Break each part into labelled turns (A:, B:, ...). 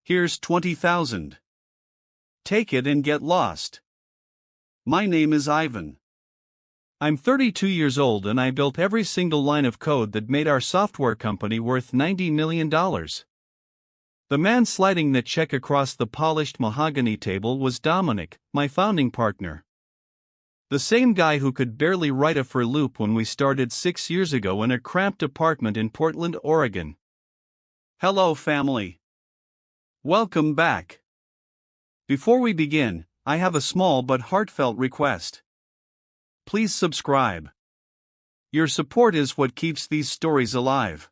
A: Here's 20,000. Take it and get lost. My name is Ivan. I'm 32 years old and I built every single line of code that made our software company worth $90 million. The man sliding the check across the polished mahogany table was Dominic, my founding partner. The same guy who could barely write a for loop when we started 6 years ago in a cramped apartment in Portland, Oregon. Hello, family. Welcome back. Before we begin, I have a small but heartfelt request. Please subscribe. Your support is what keeps these stories alive.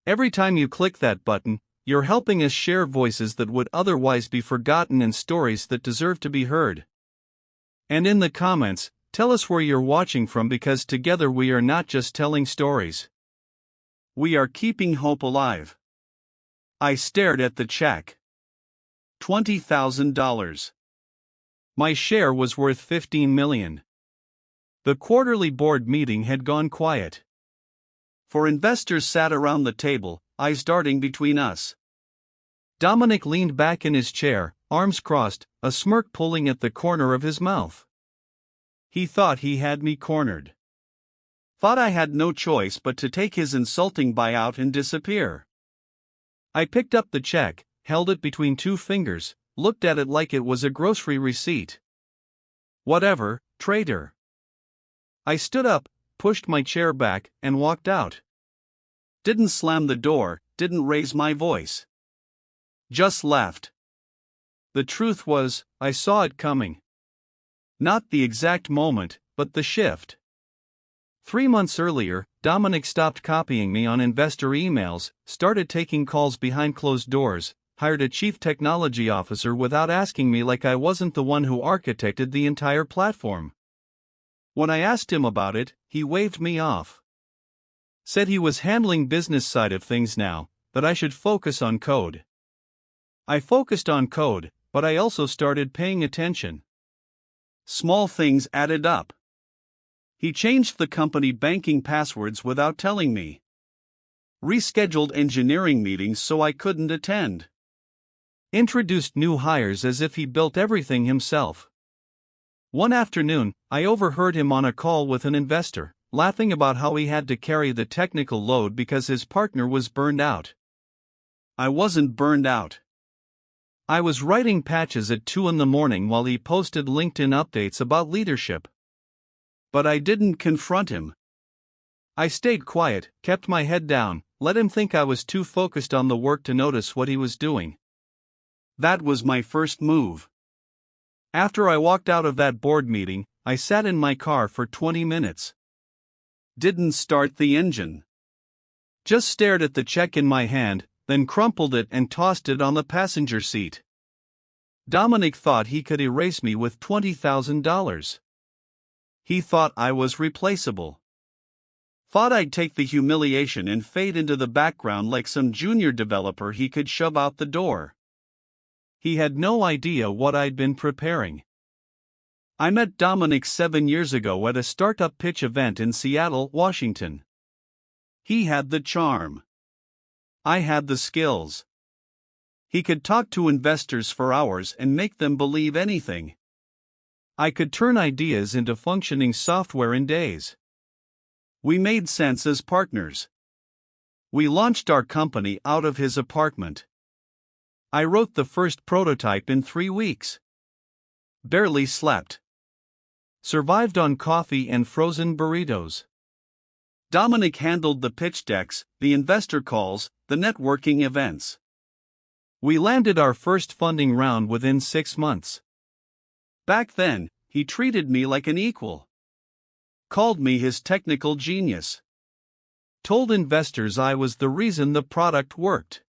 A: Every time you click that button, you're helping us share voices that would otherwise be forgotten and stories that deserve to be heard. And in the comments, tell us where you're watching from because together we are not just telling stories. We are keeping hope alive. I stared at the check. $20,000. My share was worth $15 million. The quarterly board meeting had gone quiet. For investors sat around the table, eyes darting between us. Dominic leaned back in his chair, arms crossed, a smirk pulling at the corner of his mouth. He thought he had me cornered. Thought I had no choice but to take his insulting buyout and disappear. I picked up the check, held it between two fingers, looked at it like it was a grocery receipt. Whatever, traitor. I stood up, pushed my chair back, and walked out. Didn't slam the door, didn't raise my voice. Just left. The truth was, I saw it coming. Not the exact moment, but the shift. 3 months earlier, Dominic stopped copying me on investor emails, started taking calls behind closed doors, hired a chief technology officer without asking me like I wasn't the one who architected the entire platform. When I asked him about it, he waved me off. Said he was handling business side of things now, that I should focus on code. I focused on code, but I also started paying attention. Small things added up. He changed the company banking passwords without telling me. Rescheduled engineering meetings so I couldn't attend. Introduced new hires as if he built everything himself. One afternoon, I overheard him on a call with an investor, laughing about how he had to carry the technical load because his partner was burned out. I wasn't burned out. I was writing patches at 2 a.m. while he posted LinkedIn updates about leadership. But I didn't confront him. I stayed quiet, kept my head down, let him think I was too focused on the work to notice what he was doing. That was my first move. After I walked out of that board meeting, I sat in my car for 20 minutes. Didn't start the engine. Just stared at the check in my hand, then crumpled it and tossed it on the passenger seat. Dominic thought he could erase me with $20,000. He thought I was replaceable. Thought I'd take the humiliation and fade into the background like some junior developer he could shove out the door. He had no idea what I'd been preparing. I met Dominic 7 years ago at a startup pitch event in Seattle, Washington. He had the charm. I had the skills. He could talk to investors for hours and make them believe anything. I could turn ideas into functioning software in days. We made sense as partners. We launched our company out of his apartment. I wrote the first prototype in 3 weeks. Barely slept. Survived on coffee and frozen burritos. Dominic handled the pitch decks, the investor calls, the networking events. We landed our first funding round within 6 months. Back then, he treated me like an equal. Called me his technical genius. Told investors I was the reason the product worked.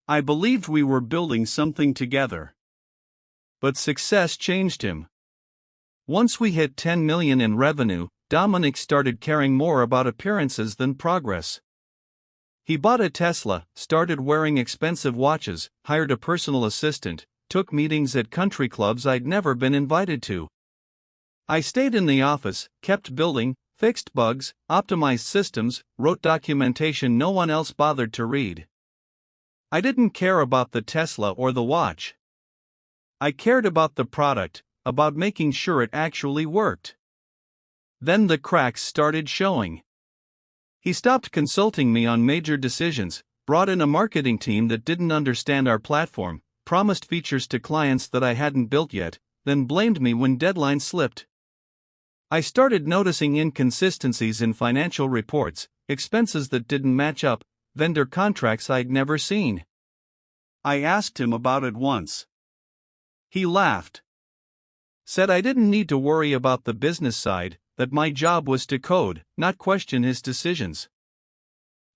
A: I believed we were building something together. But success changed him. Once we hit 10 million in revenue, Dominic started caring more about appearances than progress. He bought a Tesla, started wearing expensive watches, hired a personal assistant, took meetings at country clubs I'd never been invited to. I stayed in the office, kept building, fixed bugs, optimized systems, wrote documentation no one else bothered to read. I didn't care about the Tesla or the watch. I cared about the product, about making sure it actually worked. Then the cracks started showing. He stopped consulting me on major decisions, brought in a marketing team that didn't understand our platform, promised features to clients that I hadn't built yet, then blamed me when deadlines slipped. I started noticing inconsistencies in financial reports, expenses that didn't match up, vendor contracts I'd never seen. I asked him about it once. He laughed. Said I didn't need to worry about the business side, that my job was to code, not question his decisions.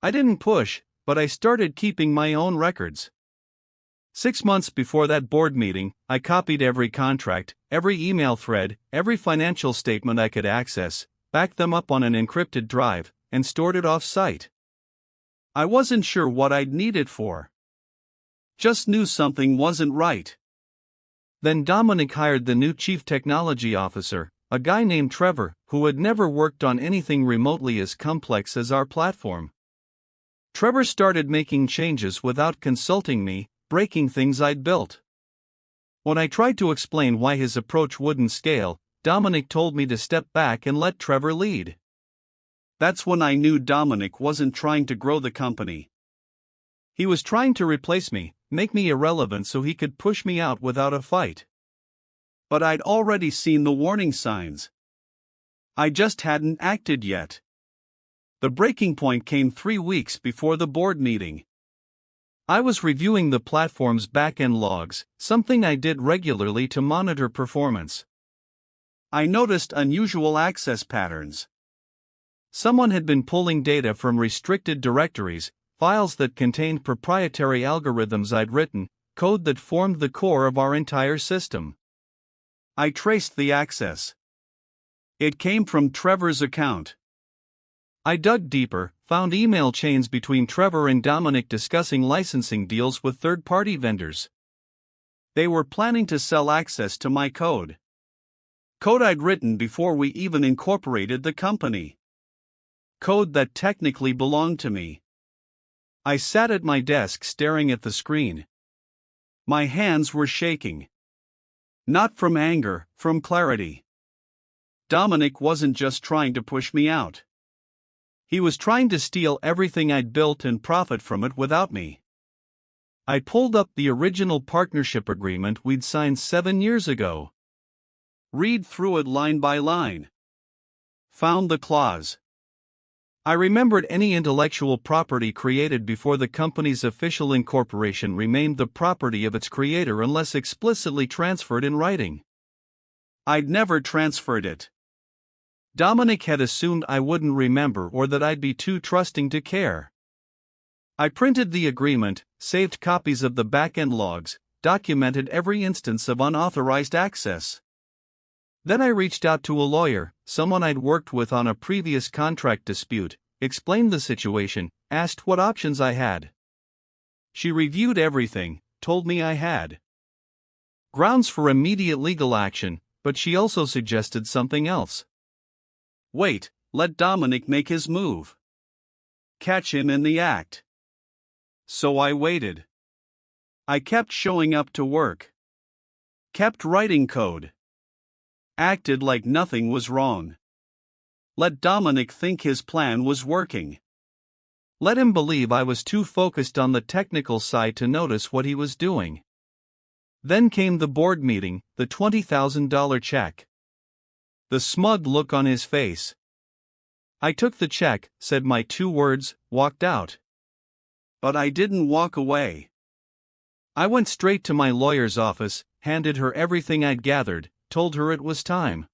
A: I didn't push, but I started keeping my own records. 6 months before that board meeting, I copied every contract, every email thread, every financial statement I could access, backed them up on an encrypted drive, and stored it off-site. I wasn't sure what I'd need it for. Just knew something wasn't right. Then Dominic hired the new chief technology officer, a guy named Trevor, who had never worked on anything remotely as complex as our platform. Trevor started making changes without consulting me, breaking things I'd built. When I tried to explain why his approach wouldn't scale, Dominic told me to step back and let Trevor lead. That's when I knew Dominic wasn't trying to grow the company. He was trying to replace me, make me irrelevant so he could push me out without a fight. But I'd already seen the warning signs. I just hadn't acted yet. The breaking point came 3 weeks before the board meeting. I was reviewing the platform's back-end logs, something I did regularly to monitor performance. I noticed unusual access patterns. Someone had been pulling data from restricted directories, files that contained proprietary algorithms I'd written, code that formed the core of our entire system. I traced the access. It came from Trevor's account. I dug deeper, found email chains between Trevor and Dominic discussing licensing deals with third-party vendors. They were planning to sell access to my code. Code I'd written before we even incorporated the company. Code that technically belonged to me. I sat at my desk staring at the screen. My hands were shaking. Not from anger, from clarity. Dominic wasn't just trying to push me out. He was trying to steal everything I'd built and profit from it without me. I pulled up the original partnership agreement we'd signed 7 years ago. Read through it line by line. Found the clause. I remembered any intellectual property created before the company's official incorporation remained the property of its creator unless explicitly transferred in writing. I'd never transferred it. Dominic had assumed I wouldn't remember or that I'd be too trusting to care. I printed the agreement, saved copies of the back-end logs, documented every instance of unauthorized access. Then I reached out to a lawyer, someone I'd worked with on a previous contract dispute, explained the situation, asked what options I had. She reviewed everything, told me I had grounds for immediate legal action, but she also suggested something else. Wait, let Dominic make his move. Catch him in the act. So I waited. I kept showing up to work. Kept writing code. Acted like nothing was wrong. Let Dominic think his plan was working. Let him believe I was too focused on the technical side to notice what he was doing. Then came the board meeting, the $20,000 check. The smug look on his face. I took the check, said my 2 words, walked out. But I didn't walk away. I went straight to my lawyer's office, handed her everything I'd gathered, told her it was time.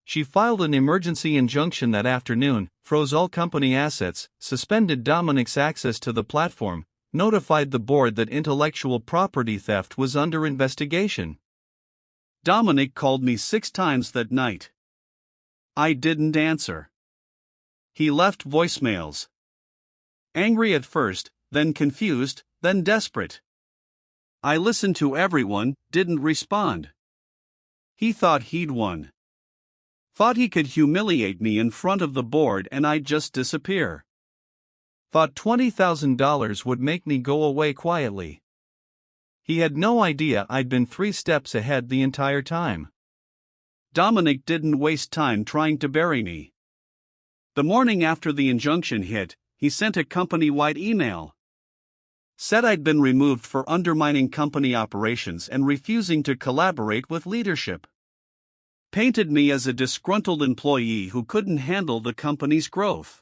A: She filed an emergency injunction that afternoon, froze all company assets, suspended Dominic's access to the platform, notified the board that intellectual property theft was under investigation. Dominic called me 6 times that night. I didn't answer. He left voicemails. Angry at first, then confused, then desperate. I listened to everyone, didn't respond. He thought he'd won. Thought he could humiliate me in front of the board and I'd just disappear. Thought $20,000 would make me go away quietly. He had no idea I'd been 3 steps ahead the entire time. Dominic didn't waste time trying to bury me. The morning after the injunction hit, he sent a company-wide email. Said I'd been removed for undermining company operations and refusing to collaborate with leadership. Painted me as a disgruntled employee who couldn't handle the company's growth.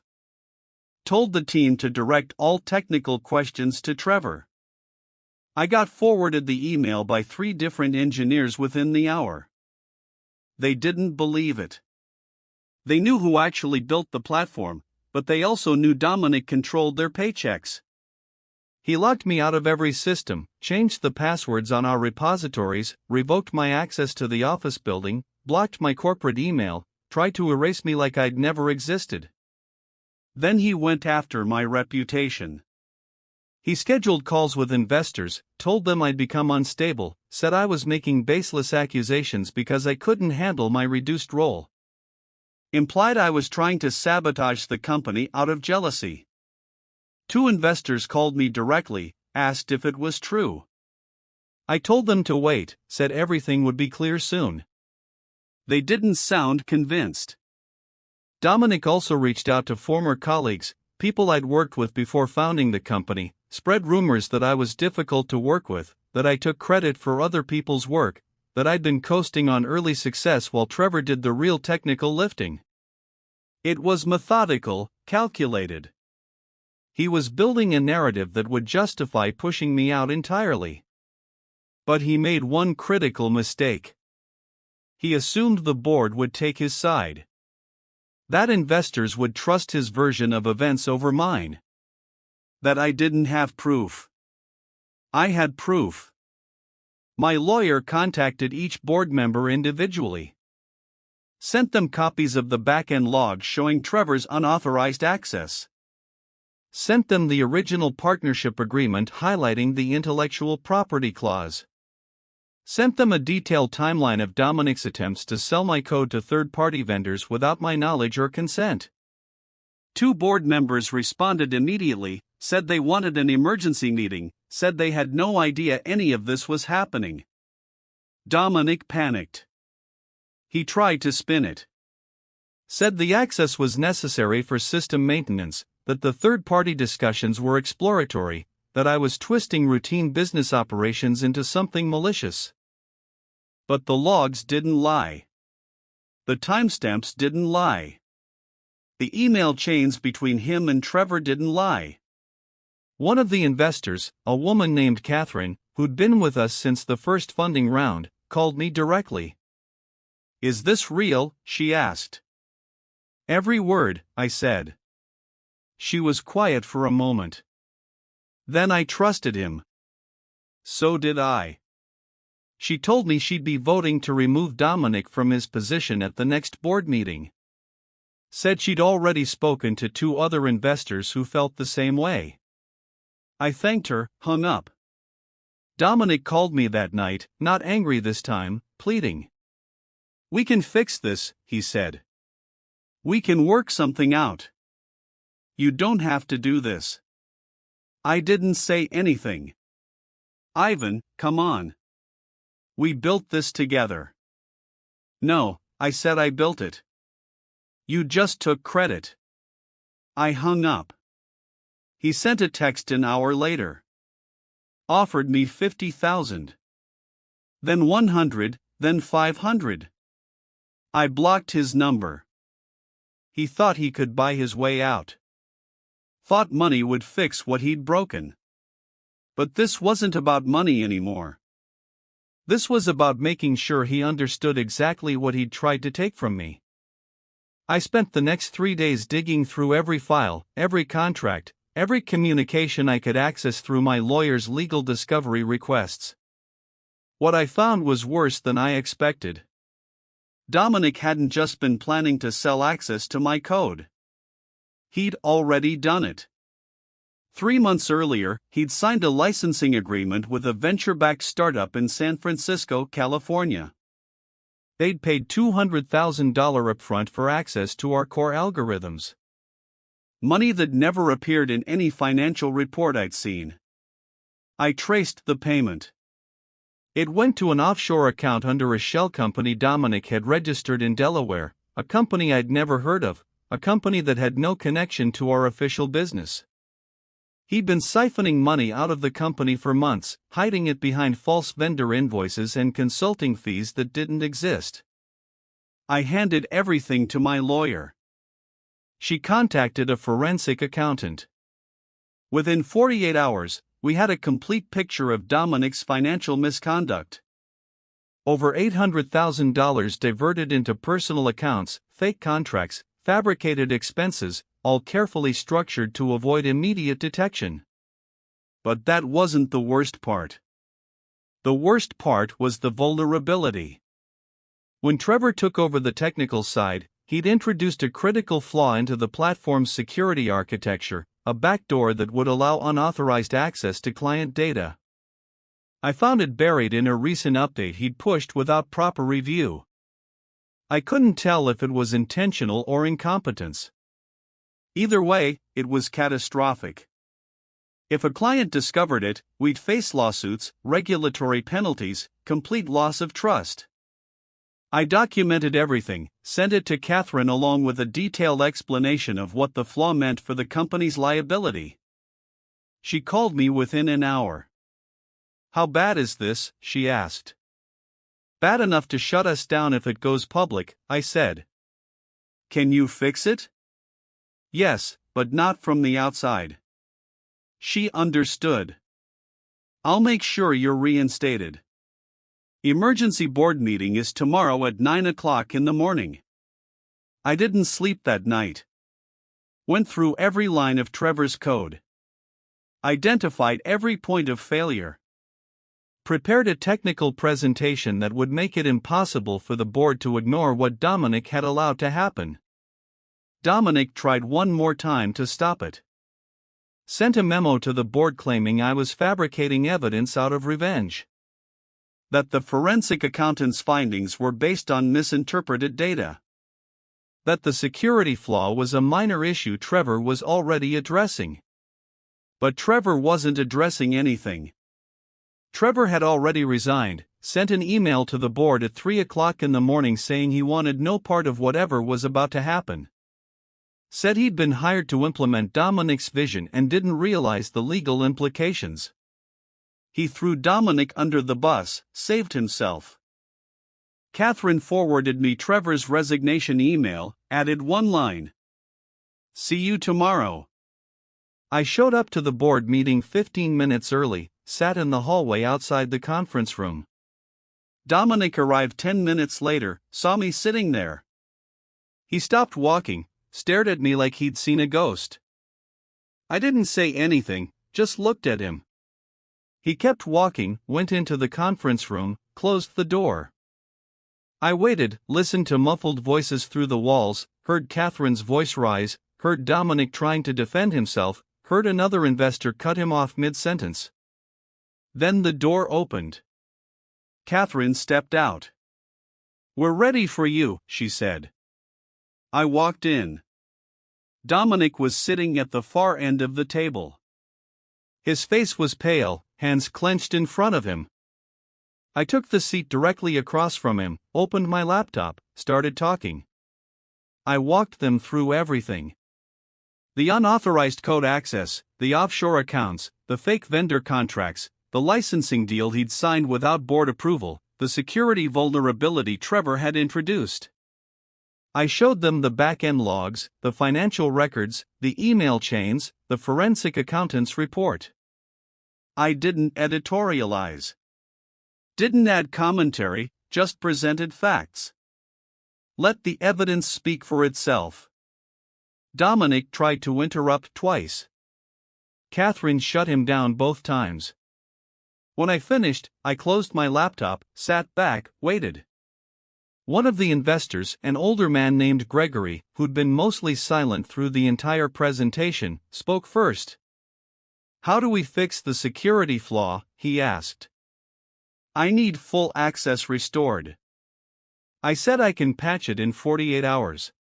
A: Told the team to direct all technical questions to Trevor. I got forwarded the email by 3 different engineers within the hour. They didn't believe it. They knew who actually built the platform, but they also knew Dominic controlled their paychecks. He locked me out of every system, changed the passwords on our repositories, revoked my access to the office building, blocked my corporate email, tried to erase me like I'd never existed. Then he went after my reputation. He scheduled calls with investors, told them I'd become unstable, said I was making baseless accusations because I couldn't handle my reduced role. Implied I was trying to sabotage the company out of jealousy. 2 investors called me directly, asked if it was true. I told them to wait, said everything would be clear soon. They didn't sound convinced. Dominic also reached out to former colleagues, people I'd worked with before founding the company, spread rumors that I was difficult to work with, that I took credit for other people's work, that I'd been coasting on early success while Trevor did the real technical lifting. It was methodical, calculated. He was building a narrative that would justify pushing me out entirely. But he made one critical mistake. He assumed the board would take his side. That investors would trust his version of events over mine. That I didn't have proof. I had proof. My lawyer contacted each board member individually. Sent them copies of the back-end logs showing Trevor's unauthorized access. Sent them the original partnership agreement highlighting the intellectual property clause. Sent them a detailed timeline of Dominic's attempts to sell my code to third-party vendors without my knowledge or consent. 2 board members responded immediately, said they wanted an emergency meeting, said they had no idea any of this was happening. Dominic panicked. He tried to spin it. Said the access was necessary for system maintenance, that the third-party discussions were exploratory, that I was twisting routine business operations into something malicious. But the logs didn't lie. The timestamps didn't lie. The email chains between him and Trevor didn't lie. One of the investors, a woman named Catherine, who'd been with us since the first funding round, called me directly. "Is this real?" she asked. "Every word," I said. She was quiet for a moment. Then I trusted him. So did I. She told me she'd be voting to remove Dominic from his position at the next board meeting. Said she'd already spoken to 2 other investors who felt the same way. I thanked her, hung up. Dominic called me that night, not angry this time, pleading. "We can fix this," he said. "We can work something out. You don't have to do this." I didn't say anything. "Ivan, come on. We built this together." "No," I said, "I built it. You just took credit." I hung up. He sent a text an hour later. Offered me $50,000. Then 100, then 500. I blocked his number. He thought he could buy his way out. Thought money would fix what he'd broken. But this wasn't about money anymore. This was about making sure he understood exactly what he'd tried to take from me. I spent the next 3 days digging through every file, every contract, every communication I could access through my lawyer's legal discovery requests. What I found was worse than I expected. Dominic hadn't just been planning to sell access to my code. He'd already done it. 3 months earlier, he'd signed a licensing agreement with a venture-backed startup in San Francisco, California. They'd paid $200,000 upfront for access to our core algorithms. Money that never appeared in any financial report I'd seen. I traced the payment. It went to an offshore account under a shell company Dominic had registered in Delaware, a company I'd never heard of, a company that had no connection to our official business. He'd been siphoning money out of the company for months, hiding it behind false vendor invoices and consulting fees that didn't exist. I handed everything to my lawyer. She contacted a forensic accountant. Within 48 hours, we had a complete picture of Dominic's financial misconduct. Over $800,000 diverted into personal accounts, fake contracts, fabricated expenses, all carefully structured to avoid immediate detection. But that wasn't the worst part. The worst part was the vulnerability. When Trevor took over the technical side, he'd introduced a critical flaw into the platform's security architecture, a backdoor that would allow unauthorized access to client data. I found it buried in a recent update he'd pushed without proper review. I couldn't tell if it was intentional or incompetence. Either way, it was catastrophic. If a client discovered it, we'd face lawsuits, regulatory penalties, complete loss of trust. I documented everything, sent it to Catherine along with a detailed explanation of what the flaw meant for the company's liability. She called me within an hour. "How bad is this?" she asked. "Bad enough to shut us down if it goes public," I said. "Can you fix it?" "Yes, but not from the outside." She understood. "I'll make sure you're reinstated. Emergency board meeting is tomorrow at 9 o'clock in the morning." I didn't sleep that night. Went through every line of Trevor's code. Identified every point of failure. Prepared a technical presentation that would make it impossible for the board to ignore what Dominic had allowed to happen. Dominic tried one more time to stop it. Sent a memo to the board claiming I was fabricating evidence out of revenge. That the forensic accountant's findings were based on misinterpreted data. That the security flaw was a minor issue Trevor was already addressing. But Trevor wasn't addressing anything. Trevor had already resigned, sent an email to the board at 3 o'clock in the morning saying he wanted no part of whatever was about to happen. Said he'd been hired to implement Dominic's vision and didn't realize the legal implications. He threw Dominic under the bus, saved himself. Catherine forwarded me Trevor's resignation email, added one line. "See you tomorrow." I showed up to the board meeting 15 minutes early, sat in the hallway outside the conference room. Dominic arrived 10 minutes later, saw me sitting there. He stopped walking, stared at me like he'd seen a ghost. I didn't say anything, just looked at him. He kept walking, went into the conference room, closed the door. I waited, listened to muffled voices through the walls, heard Catherine's voice rise, heard Dominic trying to defend himself, heard another investor cut him off mid-sentence. Then the door opened. Catherine stepped out. "We're ready for you," she said. I walked in. Dominic was sitting at the far end of the table. His face was pale, hands clenched in front of him. I took the seat directly across from him, opened my laptop, started talking. I walked them through everything. The unauthorized code access, the offshore accounts, the fake vendor contracts, the licensing deal he'd signed without board approval, the security vulnerability Trevor had introduced. I showed them the back-end logs, the financial records, the email chains, the forensic accountant's report. I didn't editorialize. Didn't add commentary, just presented facts. Let the evidence speak for itself. Dominic tried to interrupt twice. Catherine shut him down both times. When I finished, I closed my laptop, sat back, waited. One of the investors, an older man named Gregory, who'd been mostly silent through the entire presentation, spoke first. "How do we fix the security flaw?" he asked. "I need full access restored." I said I can patch it in 48 hours.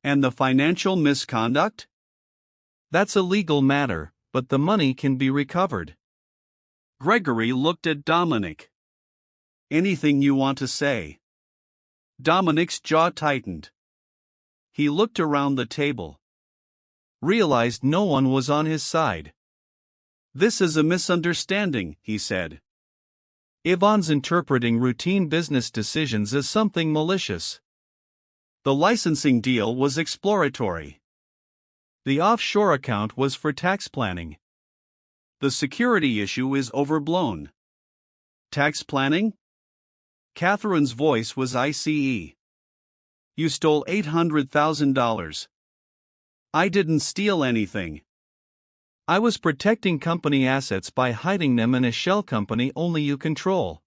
A: "And the financial misconduct?" That's a legal matter, but the money can be recovered. Gregory looked at Dominic. Anything you want to say? Dominic's jaw tightened. He looked around the table. Realized no one was on his side. This is a misunderstanding, he said. Yvonne's interpreting routine business decisions as something malicious. The licensing deal was exploratory. The offshore account was for tax planning. The security issue is overblown. Tax planning? Catherine's voice was ice. You stole $800,000. I didn't steal anything. I was protecting company assets by hiding them in a shell company only you control.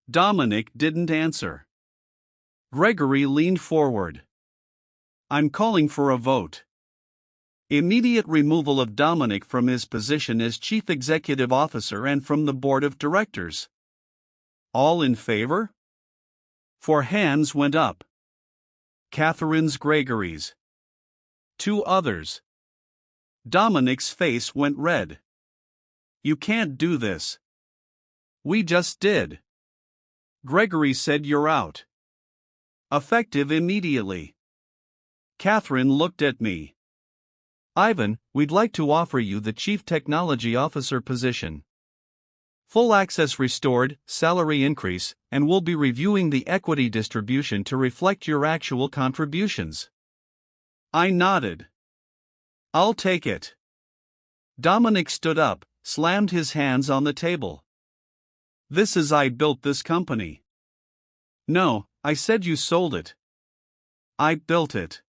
A: Dominic didn't answer. Gregory leaned forward. I'm calling for a vote. Immediate removal of Dominic from his position as Chief Executive Officer and from the Board of Directors. All in favor? 4 hands went up. Catherine's, Gregory's. 2 others. Dominic's face went red. You can't do this. We just did. Gregory said you're out. Effective immediately. Catherine looked at me. Ivan, we'd like to offer you the Chief Technology Officer position. Full access restored, salary increase, and we'll be reviewing the equity distribution to reflect your actual contributions. I nodded. I'll take it. Dominic stood up, slammed his hands on the table. This is I built this company. No, I said you sold it. I built it.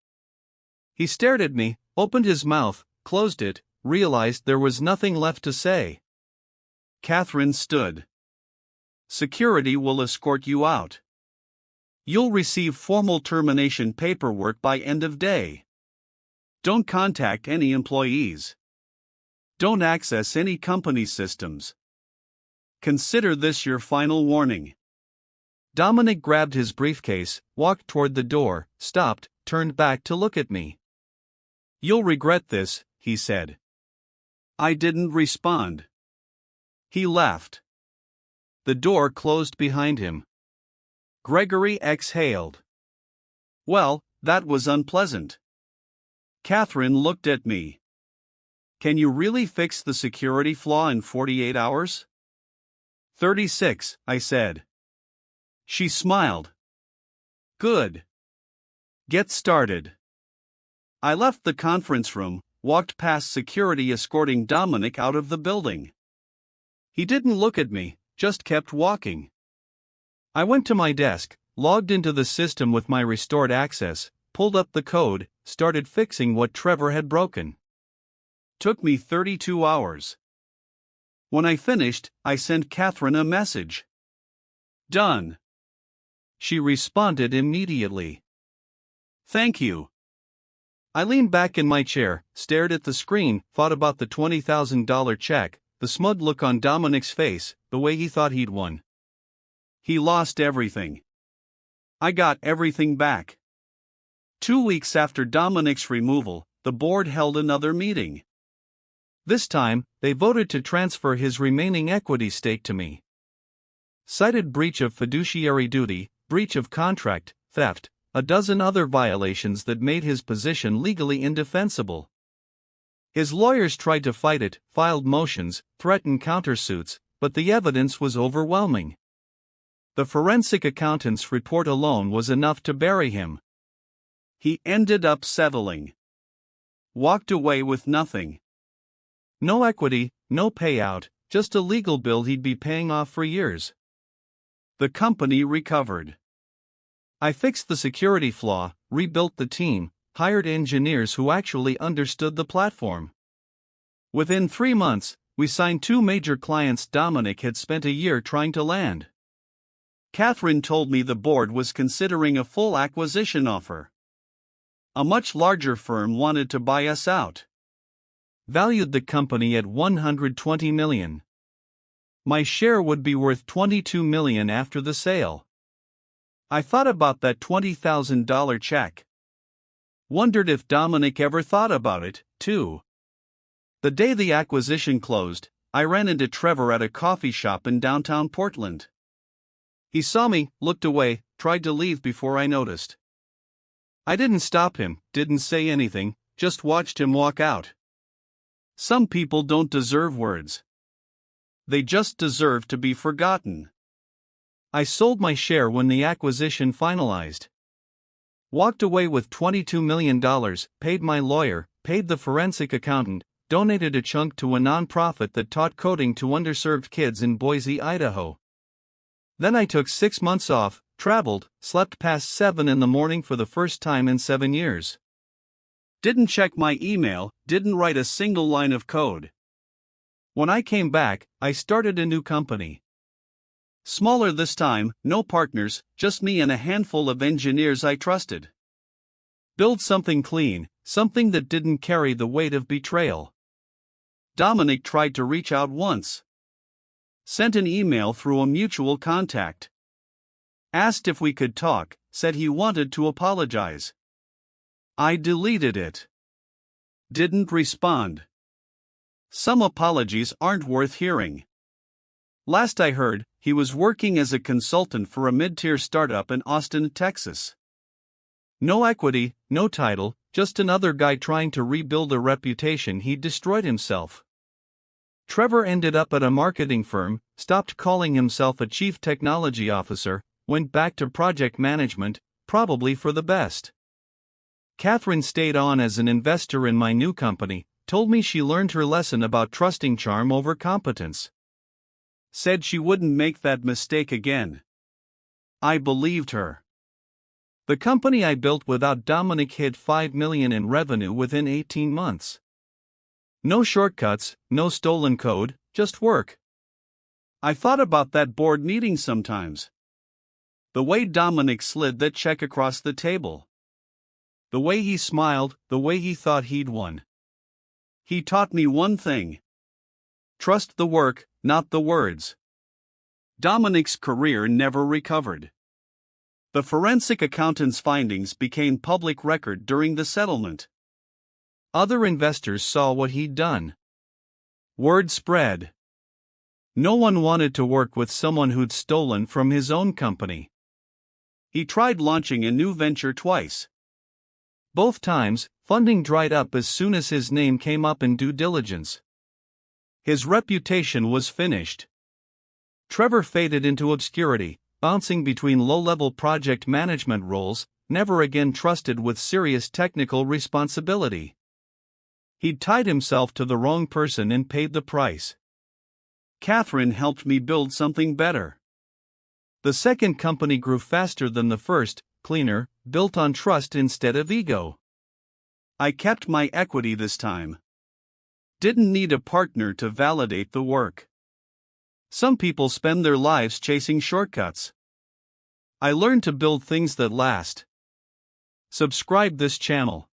A: He stared at me, opened his mouth, closed it, realized there was nothing left to say. Catherine stood. Security will escort you out. You'll receive formal termination paperwork by end of day. Don't contact any employees. Don't access any company systems. Consider this your final warning. Dominic grabbed his briefcase, walked toward the door, stopped, turned back to look at me. You'll regret this, he said. I didn't respond. He laughed. The door closed behind him. Gregory exhaled. Well, that was unpleasant. Catherine looked at me. Can you really fix the security flaw in 48 hours? 36, I said. She smiled. Good. Get started. I left the conference room, walked past security escorting Dominic out of the building. He didn't look at me, just kept walking. I went to my desk, logged into the system with my restored access, pulled up the code, started fixing what Trevor had broken. Took me 32 hours. When I finished, I sent Catherine a message. Done. She responded immediately. Thank you. I leaned back in my chair, stared at the screen, thought about the $20,000 check, the smug look on Dominic's face, the way he thought he'd won. He lost everything. I got everything back. 2 weeks after Dominic's removal, the board held another meeting. This time, they voted to transfer his remaining equity stake to me. Cited breach of fiduciary duty, breach of contract, theft, a dozen other violations that made his position legally indefensible. His lawyers tried to fight it, filed motions, threatened countersuits, but the evidence was overwhelming. The forensic accountant's report alone was enough to bury him. He ended up settling. Walked away with nothing. No equity, no payout, just a legal bill he'd be paying off for years. The company recovered. I fixed the security flaw, rebuilt the team, hired engineers who actually understood the platform. Within 3 months, we signed 2 major clients Dominic had spent a year trying to land. Catherine told me the board was considering a full acquisition offer. A much larger firm wanted to buy us out. Valued the company at $120 million. My share would be worth $22 million after the sale. I thought about that $20,000 check. Wondered if Dominic ever thought about it, too. The day the acquisition closed, I ran into Trevor at a coffee shop in downtown Portland. He saw me, looked away, tried to leave before I noticed. I didn't stop him, didn't say anything, just watched him walk out. Some people don't deserve words. They just deserve to be forgotten. I sold my share when the acquisition finalized. Walked away with $22 million, paid my lawyer, paid the forensic accountant, donated a chunk to a nonprofit that taught coding to underserved kids in Boise, Idaho. Then I took 6 months off, traveled, slept past 7 in the morning for the first time in 7 years. Didn't check my email, didn't write a single line of code. When I came back, I started a new company. Smaller this time, no partners, just me and a handful of engineers I trusted. Build something clean, something that didn't carry the weight of betrayal. Dominic tried to reach out once. Sent an email through a mutual contact. Asked if we could talk, said he wanted to apologize. I deleted it. Didn't respond. Some apologies aren't worth hearing. Last I heard, he was working as a consultant for a mid-tier startup in Austin, Texas. No equity, no title, just another guy trying to rebuild a reputation he'd destroyed himself. Trevor ended up at a marketing firm, stopped calling himself a chief technology officer, went back to project management, probably for the best. Catherine stayed on as an investor in my new company, told me she learned her lesson about trusting charm over competence. Said she wouldn't make that mistake again. I believed her. The company I built without Dominic hit $5 million in revenue within 18 months. No shortcuts, no stolen code, just work. I thought about that board meeting sometimes. The way Dominic slid that check across the table. The way he smiled, the way he thought he'd won. He taught me one thing. Trust the work, not the words. Dominic's career never recovered. The forensic accountant's findings became public record during the settlement. Other investors saw what he'd done. Word spread. No one wanted to work with someone who'd stolen from his own company. He tried launching a new venture twice. Both times, funding dried up as soon as his name came up in due diligence. His reputation was finished. Trevor faded into obscurity, bouncing between low-level project management roles, never again trusted with serious technical responsibility. He'd tied himself to the wrong person and paid the price. Catherine helped me build something better. The second company grew faster than the first, cleaner, built on trust instead of ego. I kept my equity this time. Didn't need a partner to validate the work. Some people spend their lives chasing shortcuts. I learned to build things that last. Subscribe this channel.